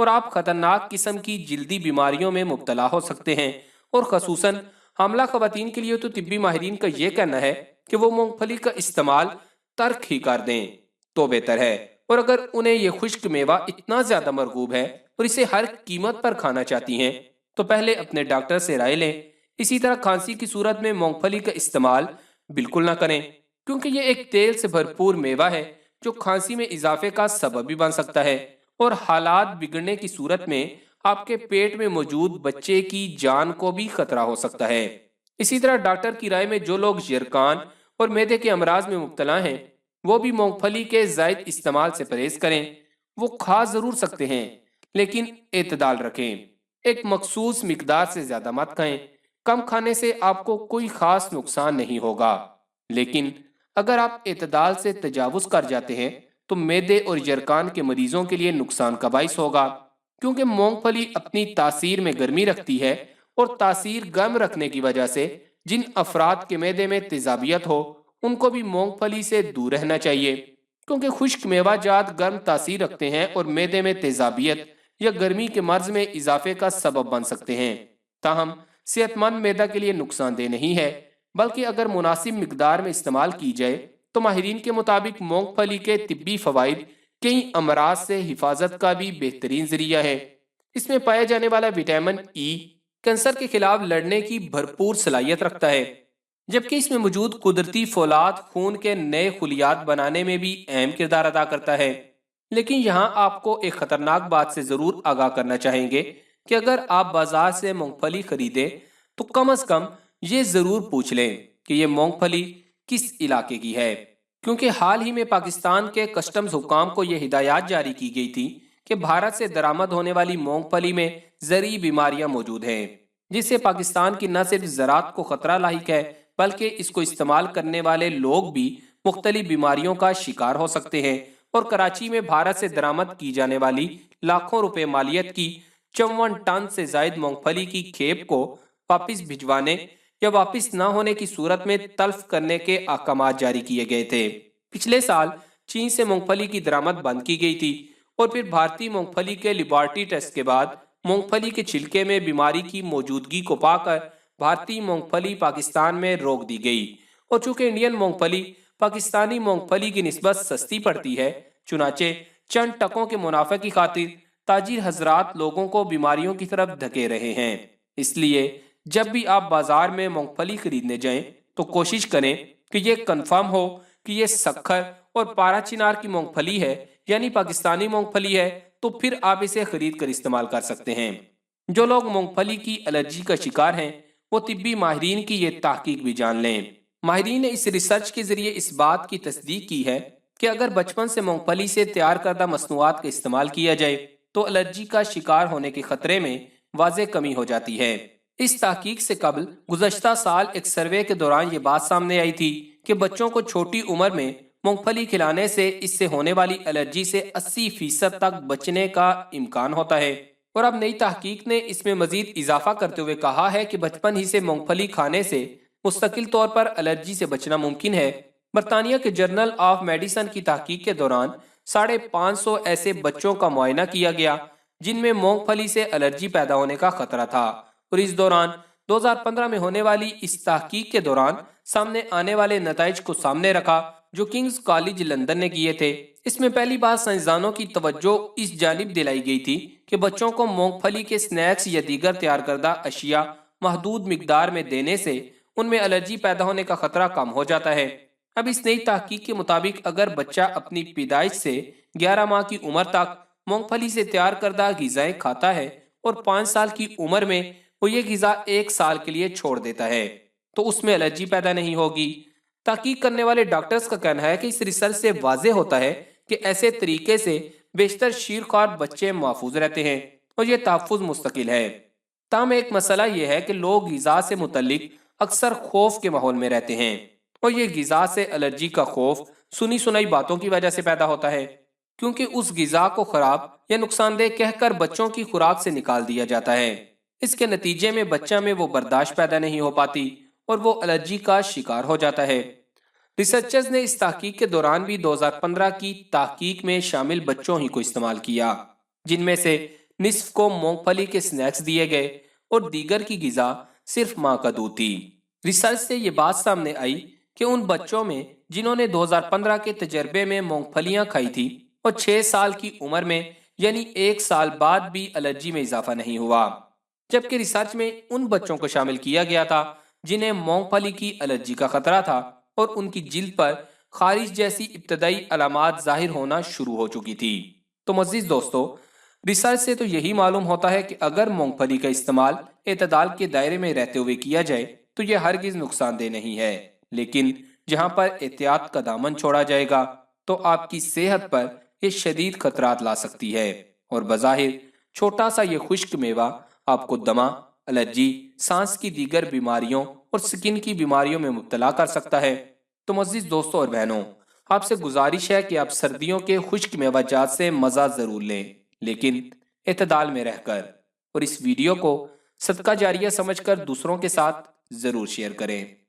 اور آپ خطرناک قسم کی جلدی بیماریوں میں مبتلا ہو سکتے ہیں، اور خصوصاً حاملہ خواتین کے لیے تو طبی ماہرین کا یہ کہنا ہے کہ وہ مونگ پھلی کا استعمال ترک ہی کر دیں تو بہتر ہے۔ اور اگر انہیں یہ خشک میوہ اتنا زیادہ مرغوب ہے اور اسے ہر قیمت پر کھانا چاہتی ہیں تو پہلے اپنے ڈاکٹر سے رائے لیں۔ اسی طرح کھانسی کی صورت میں مونگ پھلی کا استعمال بالکل نہ کریں، کیونکہ یہ ایک تیل سے بھرپور میوہ ہے جو کھانسی میں اضافے کا سبب بھی بن سکتا ہے، اور حالات بگڑنے کی صورت میں آپ کے پیٹ میں موجود بچے کی جان کو بھی خطرہ ہو سکتا ہے۔ اسی طرح ڈاکٹر کی رائے میں جو لوگ یرقان اور معدے کے امراض میں مبتلا ہیں وہ بھی مونگ پھلی کے زائد استعمال سے پرہیز کریں۔ وہ کھا ضرور سکتے ہیں لیکن اعتدال رکھیں، ایک مخصوص مقدار سے زیادہ مت کھائیں۔ کم کھانے سے آپ کو کوئی خاص نقصان نہیں ہوگا، لیکن اگر آپ اعتدال سے تجاوز کر جاتے ہیں تو معدے اور یرقان کے مریضوں کے لیے نقصان کا باعث ہوگا، کیونکہ مونگ پھلی اپنی تاثیر میں گرمی رکھتی ہے، اور تاثیر گرم رکھنے کی وجہ سے جن افراد کے معدے میں تیزابیت ہو ان کو بھی مونگ پھلی سے دور رہنا چاہیے، کیونکہ خشک میوہ جات گرم تاثیر رکھتے ہیں اور معدے میں تیزابیت یا گرمی کے مرض میں اضافے کا سبب بن سکتے ہیں۔ تاہم صحت مند معدہ کے لیے نقصان دہ نہیں ہے، بلکہ اگر مناسب مقدار میں استعمال کی جائے تو ماہرین کے مطابق مونگ پھلی کے طبی فوائد کئی امراض سے حفاظت کا بھی بہترین ذریعہ ہے۔ اس میں پائے جانے والا وٹامن ای کینسر کے خلاف لڑنے کی بھرپور صلاحیت رکھتا ہے، جبکہ اس میں موجود قدرتی فولاد خون کے نئے خلیات بنانے میں بھی اہم کردار ادا کرتا ہے۔ لیکن یہاں آپ کو ایک خطرناک بات سے ضرور آگاہ کرنا چاہیں گے کہ اگر آپ بازار سے مونگ پھلی خریدیں تو کم از کم یہ ضرور پوچھ لیں کہ یہ مونگ پھلی کس علاقے کی ہے، کیونکہ حال ہی میں پاکستان کے کسٹمز حکام کو یہ ہدایات جاری کی گئی تھی کہ بھارت سے درآمد ہونے والی مونگ پھلی میں زرعی بیماریاں موجود ہیں، جس سے پاکستان کی نہ صرف زراعت کو خطرہ لاحق ہے بلکہ اس کو استعمال کرنے والے لوگ بھی مختلف بیماریوں کا شکار ہو سکتے ہیں۔ اور کراچی میں بھارت سے درآمد کی جانے والی لاکھوں روپے مالیت کی 54 ٹن سے زائد مونگ پھلی کی کھیپ کو واپس بھجوانے یا واپس نہ ہونے کی صورت میں تلف کرنے کے احکامات جاری کیے گئے تھے۔ پچھلے سال چین سے مونگ پھلی کی درآمد بند کی گئی تھی، اور پھر بھارتی مونگ پھلی کے لیبارٹری ٹیسٹ کے بعد مونگ پھلی کے چھلکے میں بیماری کی موجودگی کو پا کر بھارتی مونگ پھلی پاکستان میں روک دی گئی، اور چونکہ انڈین مونگ پھلی پاکستانی مونگ پھلی کی نسبت سستی پڑتی ہے، چنانچہ چند ٹکوں کے منافع کی خاطر تاجر حضرات لوگوں کو بیماریوں کی طرف دھکے رہے ہیں۔ اس لیے جب بھی آپ بازار میں مونگ پھلی خریدنے جائیں تو کوشش کریں کہ یہ کنفرم ہو کہ یہ سکھر اور پارا چنار کی مونگ پھلی ہے، یعنی پاکستانی مونگ پھلی ہے، تو پھر آپ اسے خرید کر استعمال کر سکتے ہیں۔ جو لوگ مونگ پھلی کی الرجی کا شکار ہیں وہ طبی ماہرین کی یہ تحقیق بھی جان لیں۔ ماہرین نے اس ریسرچ کے ذریعے اس بات کی تصدیق کی ہے کہ اگر بچپن سے مونگ پھلی سے تیار کردہ مصنوعات کا استعمال کیا جائے تو الرجی کا شکار ہونے کے خطرے میں واضح کمی ہو جاتی ہے۔ اس تحقیق سے قبل گزشتہ سال ایک سروے کے دوران یہ بات سامنے آئی تھی کہ بچوں کو چھوٹی عمر میں مونگ پھلی کھلانے سے اس سے ہونے والی الرجی سے 80% تک بچنے کا امکان ہوتا ہے، اور اب نئی تحقیق نے اس میں مزید اضافہ کرتے ہوئے کہا ہے کہ بچپن ہی سے مونگ پھلی کھانے سے مستقل طور پر الرجی سے بچنا ممکن ہے۔ برطانیہ کے جرنل آف میڈیسن کی تحقیق کے دوران 550 ایسے بچوں کا معائنہ کیا گیا جن میں مونگ پھلی سے الرجی پیدا ہونے کا خطرہ تھا، اور اس دوران 2015 میں ہونے والی اس تحقیق کے دوران سامنے آنے والے نتائج کو سامنے رکھا جو کنگز کالج لندن نے کیے تھے۔ اس میں پہلی بار سائنسدانوں کی توجہ اس جانب دلائی گئی تھی کہ بچوں کو مونگ پھلی کے سنیکس یا دیگر تیار کردہ اشیاء محدود مقدار میں دینے سے ان میں الرجی پیدا ہونے کا خطرہ کم ہو جاتا ہے۔ اب اس نئی تحقیق کے مطابق اگر بچہ اپنی پیدائش سے 11 ماہ کی عمر تک مونگ پھلی سے تیار کردہ غذائیں کھاتا ہے اور 5 سال کی عمر میں وہ یہ غذا 1 سال کے لیے چھوڑ دیتا ہے تو اس میں الرجی پیدا نہیں ہوگی۔ تحقیق کرنے والے ڈاکٹرز کا کہنا ہے کہ اس ریسرچ سے واضح ہوتا ہے کہ ایسے طریقے سے بیشتر شیرخوار بچے محفوظ رہتے ہیں اور یہ تحفظ مستقل ہے۔ تاہم ایک مسئلہ یہ ہے کہ لوگ غذا سے متعلق اکثر خوف کے ماحول میں رہتے ہیں، اور یہ غذا سے الرجی کا خوف سنی سنائی باتوں کی وجہ سے پیدا ہوتا ہے، کیونکہ اس غذا کو خراب یا نقصان دہ کہہ کر بچوں کی خوراک سے نکال دیا جاتا ہے۔ اس کے نتیجے میں بچہ میں وہ برداشت پیدا نہیں ہو پاتی اور وہ الرجی کا شکار ہو جاتا ہے۔ ریسرچرز نے اس تحقیق کے دوران بھی 2015 کی تحقیق میں شامل بچوں ہی کو استعمال کیا، جن میں سے نصف کو مونگ پھلی کے سنیکس دیے گئے اور دیگر کی غذا صرف ماں کا دودھ تھی۔ ریسرچ سے یہ بات سامنے آئی کہ ان بچوں میں جنہوں نے 2015 کے تجربے میں مونگ پھلیاں کھائی تھی اور 6 سال کی عمر میں یعنی 1 سال بعد بھی الرجی میں اضافہ نہیں ہوا، جبکہ ریسرچ میں ان بچوں کو شامل کیا گیا تھا جنہیں مونگ پھلی کی الرجی کا خطرہ تھا اور ان کی جلد پر خارش جیسی ابتدائی علامات ظاہر ہونا شروع ہو چکی تھی۔ تو معزز دوستو، ریسرچ سے تو یہی معلوم ہوتا ہے کہ اگر مونگ پھلی کا استعمال اعتدال کے دائرے میں رہتے ہوئے کیا جائے تو یہ ہرگز نقصان دہ نہیں ہے، لیکن جہاں پر احتیاط کا دامن چھوڑا جائے گا تو آپ کی صحت پر یہ شدید خطرات لا سکتی ہے، اور بظاہر چھوٹا سا یہ خشک میوہ آپ کو دمہ، الرجی، سانس کی دیگر بیماریوں اور سکن کی بیماریوں میں مبتلا کر سکتا ہے۔ تو معزز دوستوں اور بہنوں، آپ سے گزارش ہے کہ آپ سردیوں کے خشک میوہ جات سے مزہ ضرور لیں، لیکن اعتدال میں رہ کر، اور اس ویڈیو کو صدقہ جاریہ سمجھ کر دوسروں کے ساتھ ضرور شیئر کریں۔